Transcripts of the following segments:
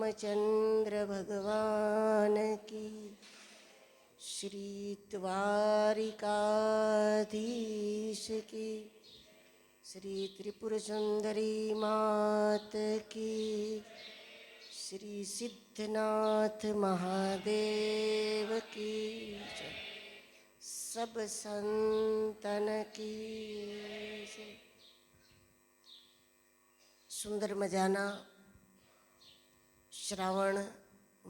रामचंद्र भगवान की, श्री द्वारिकाधीश की, श्री त्रिपुर सुंदरी मात की, श्री सिद्धनाथ महादेव की जय। सब संतन की जय। સુંદર મજાના શ્રાવણ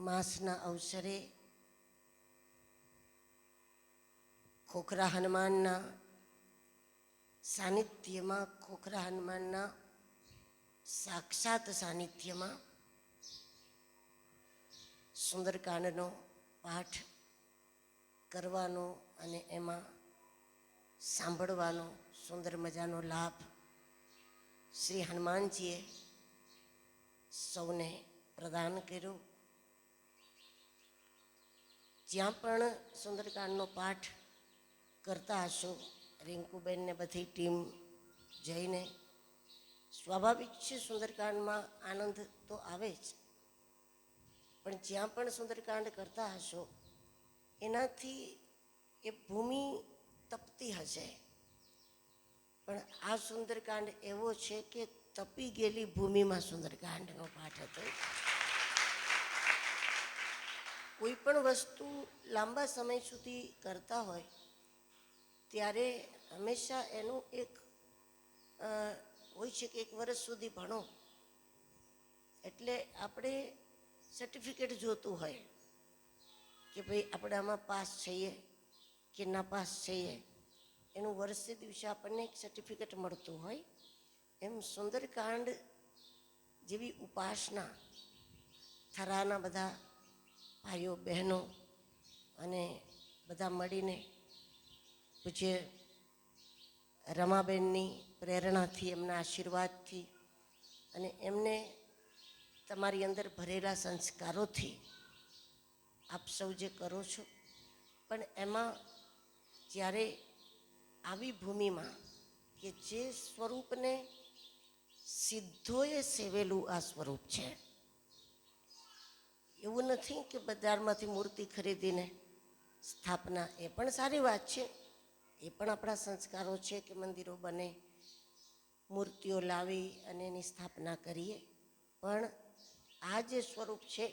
માસના અવસરે ખોખરા હનુમાનના સાનિધ્યમાં, ખોખરા હનુમાનના સાક્ષાત સાનિધ્યમાં સુંદરકાંડનો પાઠ કરવાનો અને એમાં સાંભળવાનો સુંદર મજાનો લાભ શ્રી હનુમાનજીએ સૌને પ્રદાન કર્યો. જ્યાં પણ સુંદરકાંડનો પાઠ કરતા હશો, રિંકુબેનને બધી ટીમ જઈને, સ્વાભાવિક છે સુંદરકાંડમાં આનંદ તો આવે જ, પણ જ્યાં પણ સુંદરકાંડ કરતા હશો એનાથી એ ભૂમિ તપતી હશે. પણ આ સુંદરકાંડ એવો છે કે તપી ગયેલી ભૂમિમાં સુંદરકાંડનો પાઠ હતો. કોઈ પણ વસ્તુ લાંબા સમય સુધી કરતા હોય ત્યારે હંમેશા એનું એક હોય છે કે 1 વર્ષ સુધી ભણો એટલે આપણે સર્ટિફિકેટ જોતું હોય કે ભાઈ આપણે આમાં પાસ છીએ કે ના પાસ છીએ. એનું વર્ષે દિવસે આપણને એક સર્ટિફિકેટ મળતું હોય. એમ સુંદરકાંડ જેવી ઉપાસના થરાના બધા ભાઈઓ બહેનો અને બધા મળીને પૂજ્ય રમાબેનની પ્રેરણાથી, એમના આશીર્વાદથી અને એમને તમારી અંદર ભરેલા સંસ્કારોથી આપ સૌ જે કરો છો, પણ એમાં જ્યારે આવી ભૂમિમાં કે જે સ્વરૂપને સિદ્ધોએ સેવેલું આ સ્વરૂપ છે, એવું નથી કે બજારમાંથી મૂર્તિ ખરીદીને સ્થાપના, એ પણ સારી વાત છે, એ પણ આપણા સંસ્કારો છે કે મંદિરો બને, મૂર્તિઓ લાવી અને એની સ્થાપના કરીએ. પણ આ જે સ્વરૂપ છે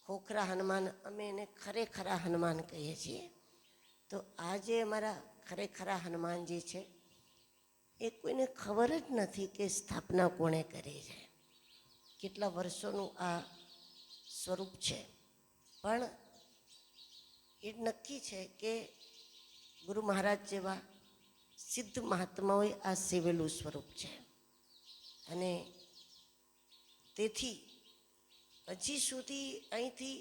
ખોખરા હનુમાન, અમે એને ખરેખરા હનુમાન કહીએ છીએ. તો આ જે અમારા ખરેખરા હનુમાનજી છે એ કોઈને ખબર જ નથી કે સ્થાપના કોણે કરી છે, કેટલા વર્ષોનું આ સ્વરૂપ છે. પણ એ નક્કી છે કે ગુરુ મહારાજ જેવા સિદ્ધ મહાત્માઓએ આ સેવેલું સ્વરૂપ છે. અને તેથી હજી સુધી અહીંથી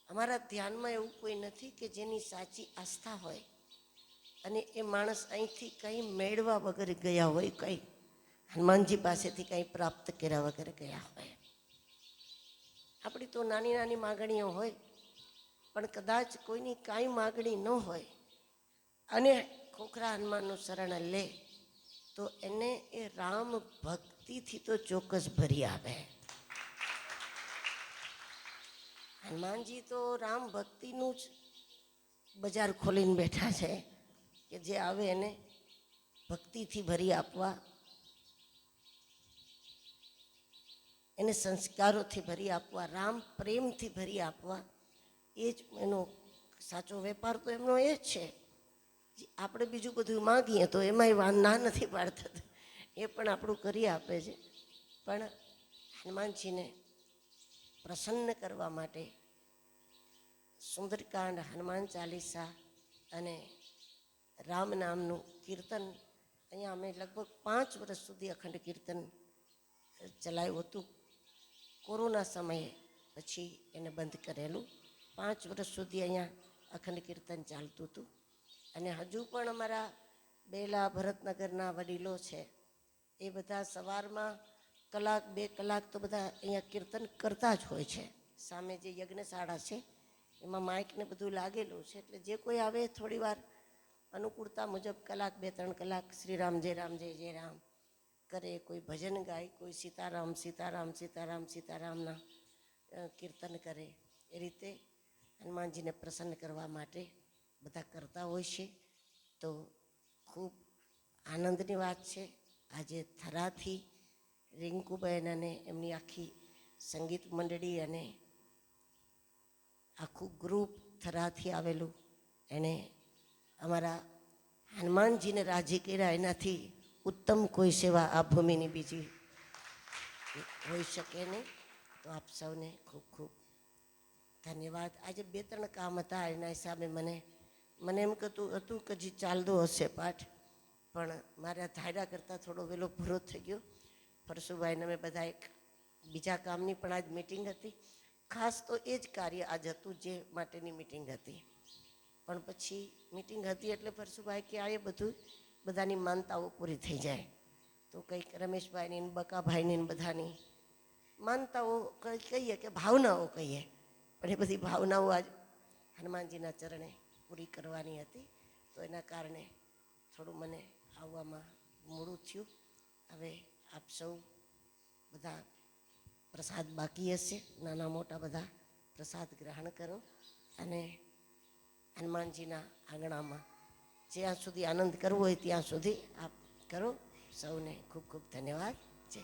અમારા ધ્યાનમાં એવું કોઈ નથી કે જેની સાચી આસ્થા હોય અને એ માણસ અહીંથી કંઈ મેળવા વગર ગયા હોય, કંઈ હનુમાનજી પાસેથી કંઈ પ્રાપ્ત કર્યા વગર ગયા હોય. આપણી તો નાની નાની માગણીઓ હોય, પણ કદાચ કોઈની કાંઈ માગણી ન હોય અને ખોખરા હનુમાનનું શરણ લે તો એને એ રામ ભક્તિથી તો ચોક્કસ ભરી આપે. હનુમાનજી તો રામ ભક્તિનું જ બજાર ખોલીને બેઠા છે કે જે આવે એને ભક્તિથી ભરી આપવા, એને સંસ્કારોથી ભરી આપવા, રામ પ્રેમથી ભરી આપવા. એ જ એનો સાચો વેપાર તો એમનો એ જ છે. આપણે બીજું બધું માગીએ તો એમાંય ના નથી પાડતા, એ પણ આપણું કરી આપે છે. પણ હનુમાનજીને પ્રસન્ન કરવા માટે સુંદરકાંડ, હનુમાન ચાલીસા અને રામ નામનું કીર્તન અહીંયા અમે લગભગ 5 વર્ષ સુધી અખંડ કીર્તન ચલાવ્યું હતું. કોરોના સમયે પછી એને બંધ કરેલું. 5 વર્ષ સુધી અહીંયા અખંડ કીર્તન ચાલતું હતું. અને હજુ પણ અમારા બેલા ભરતનગરના વડીલો છે એ બધા સવારમાં 1-2 કલાક તો બધા અહીંયા કીર્તન કરતા જ હોય છે. સામે જે યજ્ઞશાળા છે એમાં માઇકને બધું લાગેલું છે, એટલે જે કોઈ આવે થોડી વાર અનુકૂળતા મુજબ 1-2-3 કલાક શ્રી રામ જય રામ જય જય રામ કરે, કોઈ ભજન ગાય, કોઈ સીતારામ સીતારામ સીતારામ સીતારામના કીર્તન કરે. એ રીતે હનુમાનજીને પ્રસન્ન કરવા માટે બધા કરતા હોય છે. તો ખૂબ આનંદની વાત છે. આજે થરાથી રિંકુબેન અને એમની આખી સંગીત મંડળી અને આખું ગ્રુપ થરાથી આવેલું, એણે અમારા હનુમાનજીને રાજી કર્યા. એનાથી ઉત્તમ કોઈ સેવા આ ભૂમિની બીજી હોઈ શકે નહીં. તો આપ સૌને ખૂબ ખૂબ ધન્યવાદ. આજે 2-3 કામ હતા, એના હિસાબે મને એમ કહેતું હતું કે હજી ચાલતો હશે પાઠ, પણ મારા ધાર્યા કરતાં થોડો વહેલો પૂરો થઈ ગયો. પરશુભાઈને અમે બધા એક બીજા કામની પણ આજ મિટિંગ હતી. ખાસ તો એ જ કાર્ય આજ હતું જે માટેની મિટિંગ હતી. પણ પછી મિટિંગ હતી એટલે પરશુભાઈ કે આ એ બધું બધાની માનતાઓ પૂરી થઈ જાય. તો કંઈક રમેશભાઈની ને બકાભાઈની ને બધાની માનતાઓ કહીએ કે ભાવનાઓ કહીએ, પણ એ બધી ભાવનાઓ આજ હનુમાનજીના ચરણે પૂરી કરવાની હતી. તો એના કારણે થોડું મને આવવામાં મોડું થયું. હવે આપ સૌ બધા પ્રસાદ બાકી હશે, નાના મોટા બધા પ્રસાદ ગ્રહણ કરો અને હનુમાનજીના આંગણામાં જ્યાં સુધી આનંદ કરવો હોય ત્યાં સુધી આપ કરો. સૌને ખૂબ ખૂબ ધન્યવાદ. જય